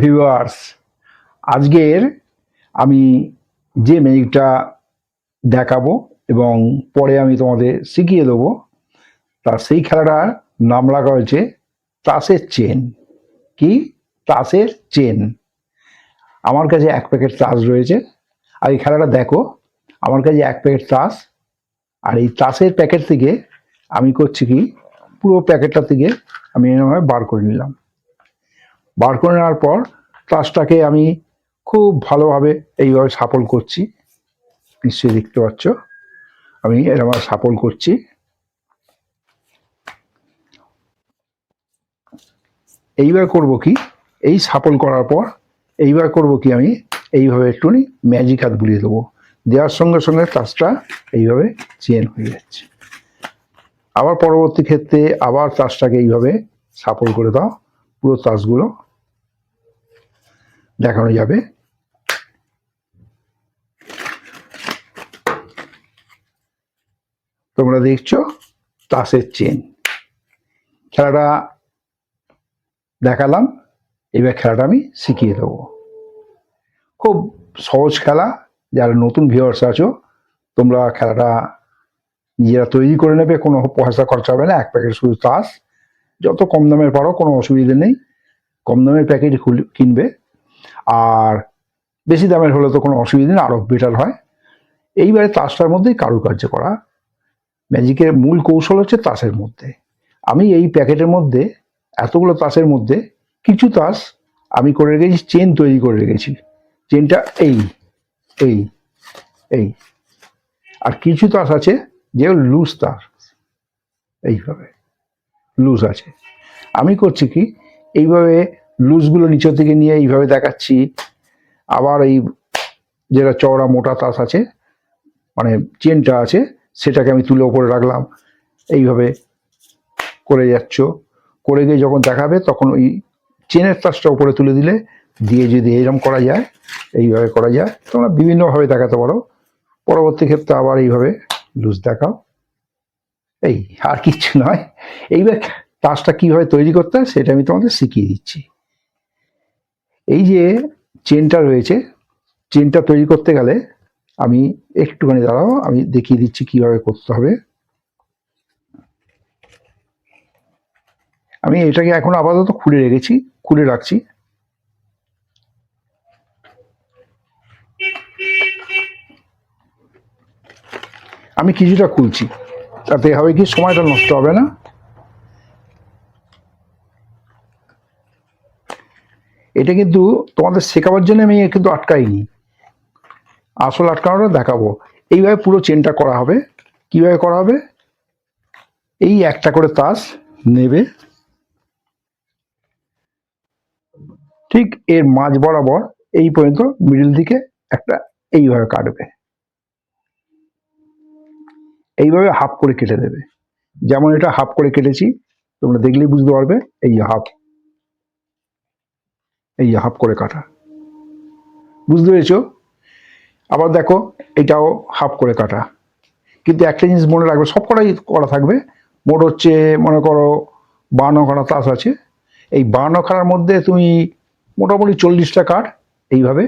Viewers, আজকের আমি যে ম্যাজিকটা দেখাবো এবং পরে আমি তোমাদের শিখিয়ে দেবো, তা সেই খেলাটার নাম রাখা হয়েছে তাসের চেন। কি? তাসের চেন। আমার কাছে এক প্যাকেট তাস রয়েছে। আর এই খেলাটা দেখো, আমার কাছে এক প্যাকেট তাস, আর এই তাসের প্যাকেট থেকে আমি করছি কি, পুরো প্যাকেটটা থেকে আমি এরকমভাবে বার করে নিলাম। বার করে নেওয়ার পর তাসটাকে আমি খুব ভালোভাবে এইভাবে শাফল করছি। নিশ্চয়ই দেখতে পাচ্ছ আমি এরকম শাফল করছি। এইবার করব কি, এই শাফল করার পর এইবার করব কি, আমি এইভাবে একটুখানি ম্যাজিক হাত বুলিয়ে দেবো। দেওয়ার সঙ্গে সঙ্গে তাসটা এইভাবে চেন হয়ে যাচ্ছে। আবার পরবর্তী ক্ষেত্রে আবার তাসটাকে এইভাবে শাফল করে দাও, পুরো তাসগুলো দেখানো যাবে। তোমরা দেখছো তাসের চেন। খেলাটা দেখালাম, এবার খেলাটা আমি শিখিয়ে দেবো। খুব সহজ খেলা। যারা নতুন ভিউয়ার্স আছো, তোমরা খেলাটা নিজেরা তৈরি করে নেবে, কোনো পয়সা খরচা হবে না। এক প্যাকেট শুধু তাস, যত কম দামের পারো কোনো অসুবিধে নেই, কম দামের প্যাকেট কিনবে। আর বেশি দামের হলে তো কোনো অসুবিধা নেই, আরও বেটার হয়। এইবারে তাসটার মধ্যেই কারুকার্য করা। ম্যাজিকের মূল কৌশল হচ্ছে তাসের মধ্যে। আমি এই প্যাকেটের মধ্যে, এতগুলো তাসের মধ্যে কিছু তাস আমি করে রেখেছি, চেন তৈরি করে রেখেছি। চেনটা এই এই এই আর কিছু তাস আছে যে লুজ তাস, এইভাবে লুজ আছে। আমি করছি কি, এইভাবে লুজগুলো নিচের থেকে নিয়ে এইভাবে দেখাচ্ছি। আবার এই যেটা চওড়া মোটা তাস আছে, মানে চেনটা আছে, সেটাকে আমি তুলে ওপরে রাখলাম। এইভাবে করে যাচ্ছ, করে গিয়ে যখন দেখাবে তখন ওই চেনের তাসটা উপরে তুলে দিলে, দিয়ে যদি এইরকম করা যায়, এইভাবে করা যায়, তোমরা বিভিন্নভাবে দেখাতে পারো। পরবর্তী ক্ষেত্রে আবার এইভাবে লুজ দেখাও। এই আর কিচ্ছু নয়। এইবার তাসটা কীভাবে তৈরি করতে হয় সেটা আমি তোমাদের শিখিয়ে দিচ্ছি। এই যে চেনটা রয়েছে, চেনটা তৈরি করতে গেলে আমি একটুখানি দাঁড়াও, আমি দেখিয়ে দিচ্ছি কীভাবে করতে হবে। আমি এটাকে এখন আপাতত খুলে রাখছি। আমি কিছুটা খুলছি, তাতে হবে কি, সময়টা নষ্ট হবে না। এটা কিন্তু তোমাদের শেখাবার জন্য আমি কিন্তু আটকাইনি, আসল আটকানোটা দেখাবো। এইভাবে পুরো চেনটা করা হবে। কিভাবে করা হবে, এই একটা করে তাস নেবে, ঠিক এর মাঝ বরাবর এই পর্যন্ত মিডল দিকে একটা এইভাবে কাটবে, এইভাবে হাফ করে কেটে দেবে। যেমন এটা হাফ করে কেটেছি, তোমরা দেখলেই বুঝতে পারবে। এই হাফ, এই হাফ করে কাটা, বুঝতে পেরেছো? আবার দেখো, এটাও হাফ করে কাটা। কিন্তু একটা জিনিস মনে রাখবে, সব কটাই করা থাকবে। মোট হচ্ছে, মনে করো 52খানা তাস আছে। এই 52খানার মধ্যে তুমি মোটামুটি 40টা কাঠ এইভাবে,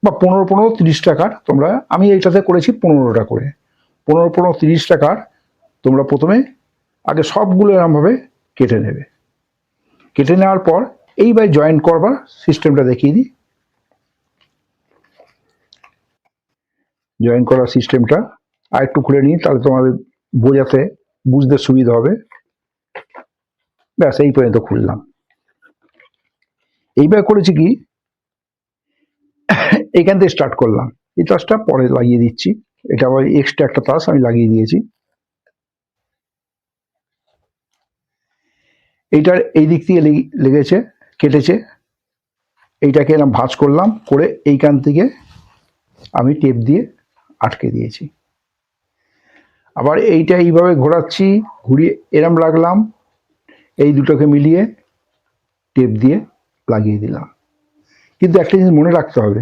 বা 15-30টা কাঠ তোমরা, আমি এইটাতে করেছি 15টা করে, 15-30টা কাঠ তোমরা প্রথমে আগে সবগুলো এরমভাবে কেটে নেবে। কেটে নেওয়ার পর এইবার জয়েন্ট করবার সিস্টেমটা দেখিয়ে দিই। জয়েন করার সিস্টেমটা আর একটু খুলে নিই, তাহলে তোমাদের বুঝতে সুবিধা হবে। ব্যাস, এই পর্যন্ত খুললাম। এইবার করেছি কি, এইখান থেকে স্টার্ট করলাম। এই তাসটা পরে লাগিয়ে দিচ্ছি, এটা আবার এক্সট্রা একটা তাস আমি লাগিয়ে দিয়েছি। এইটার এই দিক থেকে লেগেছে, কেটেছে। এইটাকে এরকম ভাঁজ করলাম, করে এইখান থেকে আমি টেপ দিয়ে আটকে দিয়েছি। আবার এইটা এইভাবে ঘোরাচ্ছি, ঘুরিয়ে এরম রাখলাম, এই দুটোকে মিলিয়ে টেপ দিয়ে লাগিয়ে দিলাম। কিন্তু একটা জিনিস মনে রাখতে হবে,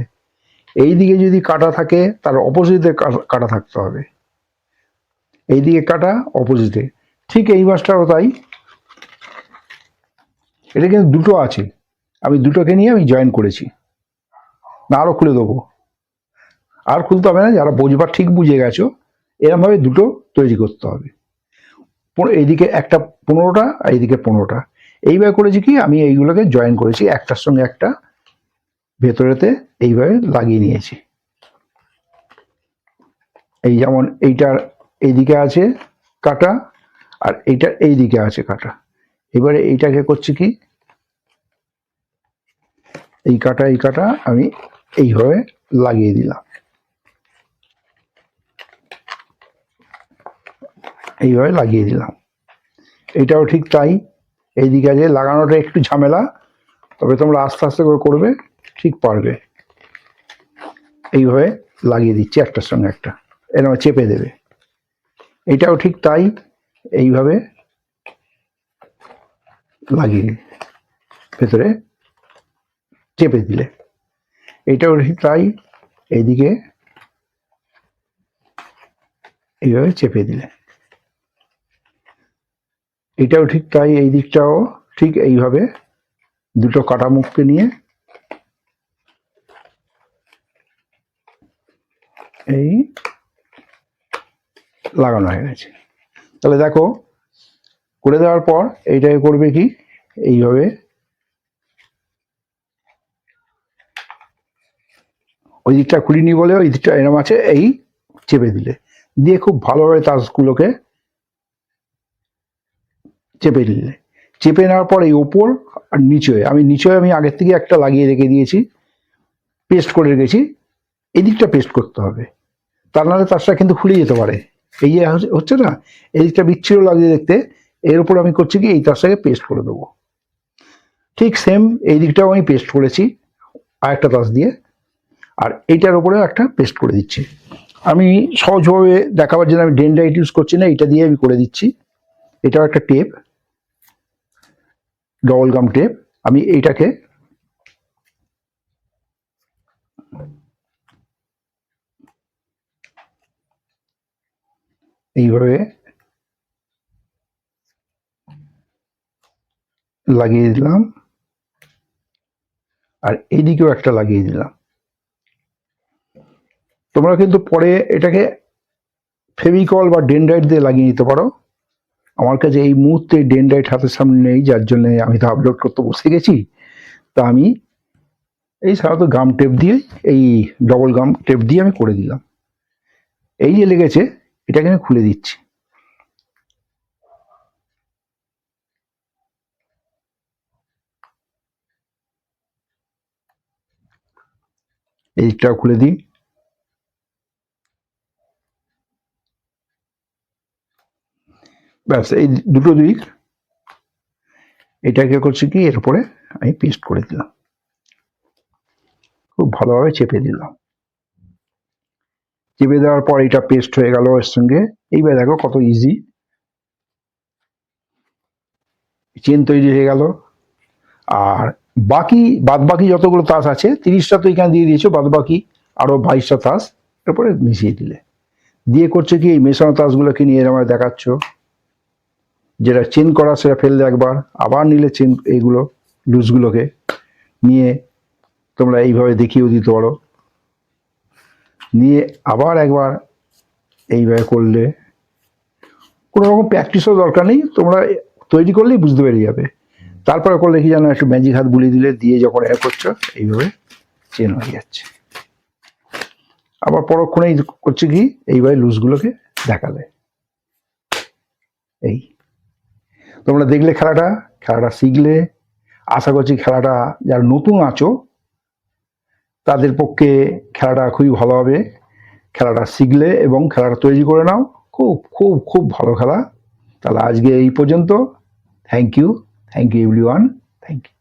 এই দিকে যদি কাটা থাকে তার অপোজিটে কাটা থাকতে হবে। এই দিকে কাটা, অপোজিটে। ঠিক এই মাছটাও তাই। এটা কিন্তু দুটো আছে, আমি দুটোকে নিয়ে আমি জয়েন করেছি, না আরও খুলে দেবো, আর খুলতে হবে না, যারা বুঝবার ঠিক বুঝে গেছো এরমভাবে দুটো তৈরি করতে হবে। এইদিকে একটা 15টা আর এইদিকে 15টা, এইভাবে করেছি কি আমি এইগুলোকে জয়েন করেছি একটার সঙ্গে একটা, ভেতরেতে এইভাবে লাগিয়ে নিয়েছি। এই যেমন এইটার এইদিকে আছে কাটা আর এইটার এইদিকে আছে কাটা, এবারে এইটাকে করছি কি এই কাটা আমি এইভাবে লাগিয়ে দিলাম, এইভাবে লাগিয়ে দিলাম। এটাও ঠিক তাই, এইদিকে আছে, লাগানোটা একটু ঝামেলা, তবে তোমরা আস্তে আস্তে করে করবে ঠিক পারবে। এইভাবে লাগিয়ে দিচ্ছি একটার সঙ্গে একটা, এরকম চেপে দেবে। এটাও ঠিক তাই, এইভাবে লাগিয়ে ভেতরে চেপে দিলে। এটাও ঠিক তাই, এইদিকে এইভাবে চেপে দিলে। এটাও ঠিক তাই, এই দিকটাও ঠিক এইভাবে দুটো কাটা মুখকে নিয়ে এই লাগানো হয়ে গেছে। তাহলে দেখো করে দেওয়ার পর এইটাকে করবে কি এইভাবে ওই দিকটা খুলিনি বলে ওই দিকটা এরম আছে, এই চেপে দিলে, দিয়ে খুব ভালোভাবে তাসগুলোকে চেপে দিলে। চেপে নেওয়ার পর এই ওপর আর নিচে, আমি আগের থেকে একটা লাগিয়ে রেখে দিয়েছি, পেস্ট করে রেখেছি, এই দিকটা পেস্ট করতে হবে, তা নাহলে তাসটা কিন্তু খুলে যেতে পারে। এই যে হচ্ছে না, এই দিকটা বিচ্ছিন্ন লাগিয়ে দেখতে, এর উপর আমি করছি কি এই তাসটাকে পেস্ট করে দেবো। ঠিক সেম এই দিকটাও আমি পেস্ট করেছি আরেকটা তাস দিয়ে, আর এইটার উপরে একটা পেস্ট করে দিচ্ছি। আমি সহজভাবে দেখাবার জন্য আমি ডেনড্রাইট ইউজ করছি না, এটা দিয়ে আমি করে দিচ্ছি। এটাও একটা টেপ, ডবল গাম টেপ, আমি এইটাকে এইভাবে লাগিয়ে দিলাম, আর এইদিকেও একটা লাগিয়ে দিলাম। তোমরা কিন্তু পরে এটাকে ফেভিকল বা ডেনড্রাইট দিয়ে লাগিয়ে নিতে পারো। আমার কাছে এই মুহূর্তে ডেনড্রাইট হাতের সামনে নেই, যার জন্য আমি তো আপলোড করতে বসে গেছি। তা আমি এই সাধারণত গাম টেপ দিয়ে, এই ডবল গাম টেপ দিয়ে আমি করে দিলাম। এই যে লেগেছে এটাকে আমি খুলে দিচ্ছি, এই দিকটাও খুলে দিই। ব্যাস, এই দুটো দিক এটাকে করছি কি এর উপরে আমি পেস্ট করে দিলাম, খুব ভালোভাবে চেপে দিলাম। চেপে দেওয়ার পর এটা পেস্ট হয়ে গেল এর সঙ্গে। এইবার দেখো কত ইজি চেন তৈরি হয়ে গেল। আর বাদ বাকি যতগুলো তাস আছে 30টা তো এখানে দিয়ে দিয়েছো, বাদ বাকি আরো 22টা তাস এরপরে মিশিয়ে দিলে। দিয়ে করছে কি এই মেশানো তাসগুলোকে নিয়ে এরকম দেখাচ্ছ, যেটা চেন করা সেটা ফেললে একবার, আবার নিলে চেন এইগুলো লুজগুলোকে নিয়ে তোমরা এইভাবে দেখিয়েও দিতে পারো, নিয়ে আবার একবার এইভাবে করলে। কোনো রকম প্র্যাকটিসও দরকার নেই, তোমরা তৈরি করলেই বুঝতে পেরে যাবে। তারপরে করলে কি জানো, একটু ম্যাজিক হাত বুলিয়ে দিলে, দিয়ে যখন করছো এইভাবে চেন হয়ে যাচ্ছে। আবার পরক্ষণেই করছে কি এইভাবে লুজগুলোকে দেখালে। এই তোমরা দেখলে খেলাটা শিখলে। আশা করছি খেলাটা যারা নতুন আছো তাদের পক্ষে খেলাটা খুবই ভালো হবে। খেলাটা শিখলে এবং খেলাটা তৈরি করে নাও, খুব খুব খুব ভালো খেলা। তাহলে আজকে এই পর্যন্ত। Thank you everyone, thank you.